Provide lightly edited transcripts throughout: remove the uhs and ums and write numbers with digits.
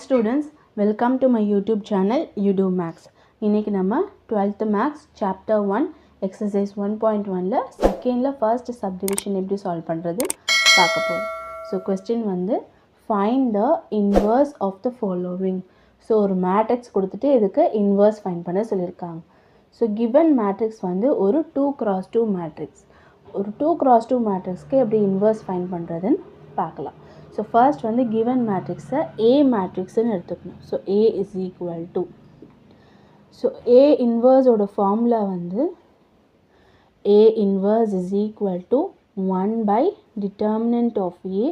students, welcome to my YouTube channel You Do Max. இன்னைக்கு நம்ம 12th Max chapter 1 exercise 1.1ல secondல first subdivision எப்படி solve பண்றது பார்க்க போறோம். So question வந்து find the inverse of the following. So ஒரு matrix கொடுத்துட்டு இதுக்கு inverse find பண்ண சொல்லிருக்காங்க. So given matrix வந்து ஒரு 2x2 matrix. ஒரு 2x2 matrixக்கு எப்படி inverse find பண்றதுன்னு பார்க்கலாம். So first வந்து given matrix A matrix ன்னு எடுத்துக்கணும். So A is equal to, so A inverse ஓட formula வந்து A inverse is equal to 1 by determinant of A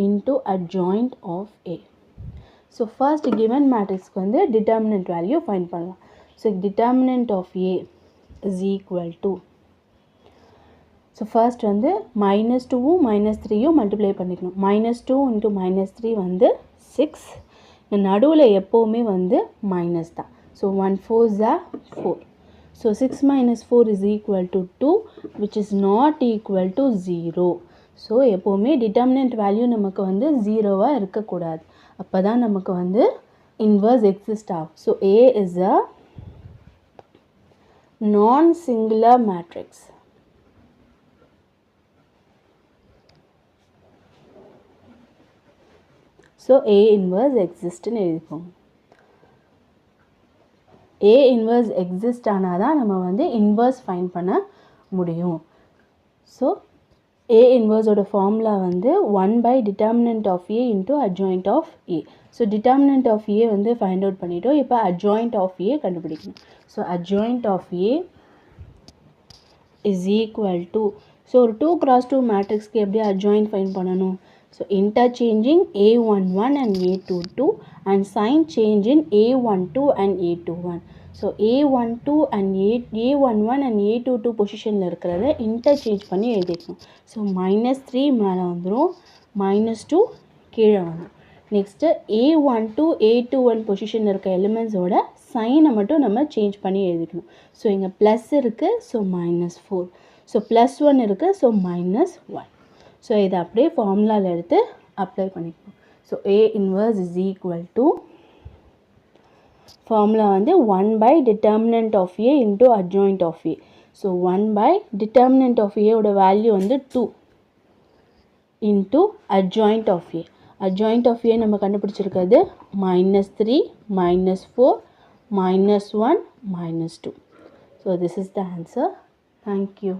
into adjoint of A. So first given matrix வந்து determinant value find பண்ணலாம். So determinant of A is equal to, so first வந்து minus 2 minus 3 multiply பண்ணிக்கணும். minus 2 into minus 3 வந்து 6. நடுவில் எப்போவுமே வந்து minus தான். So 1 4s are 4. So 6 minus 4 is equal to 2 which is not equal to 0. So எப்போவுமே determinant value நமக்கு வந்து 0வாக இருக்கக்கூடாது. அப்போ தான் நமக்கு வந்து inverse exist ஆகும். So A is a non-singular matrix. So A inverse exist ன்னு எழுதிப்போம். A inverse exist ஆனாதான் நம்ம வந்து inverse find பண்ண முடியும். So A inverse ஓட formula வந்து 1 by determinant of A into adjoint of A. So determinant of A வந்து find out பண்ணிட்டோம். இப்போ adjoint of A கண்டுபிடிக்கணும். So adjoint of A is equal to, so ஒரு 2x2 matrixக்கு எப்படி adjoint find பண்ணணும்? So interchanging A11 and A22 and sign change in A12 and A21. So A12 and A11 and A22 பொசிஷனில் இருக்கிறத interchange பண்ணி எழுதிக்கணும். So -3 மேலே வந்துடும், -2 கீழே வந்துடும். நெக்ஸ்ட்டு A12 A21 பொசிஷனில் இருக்க எலிமெண்ட்ஸோட சைனை மட்டும் நம்ம சேஞ்ச் பண்ணி எழுதிக்கணும். ஸோ இங்கே ப்ளஸ் இருக்குது, ஸோ -4. ஸோ +1 இருக்குது, ஸோ -1. ஸோ இதை அப்படியே ஃபார்முலாவில் எடுத்து அப்ளை பண்ணிக்கணும். So A inverse is equal to, formula வந்து 1 by determinant of A into adjoint of A. So 1 by determinant of A ஓட வேல்யூ வந்து 2 into adjoint of A. adjoint of A நம்ம கண்டுபிடிச்சிருக்கிறது -3 -4 -1 -2. So this is the answer. Thank you.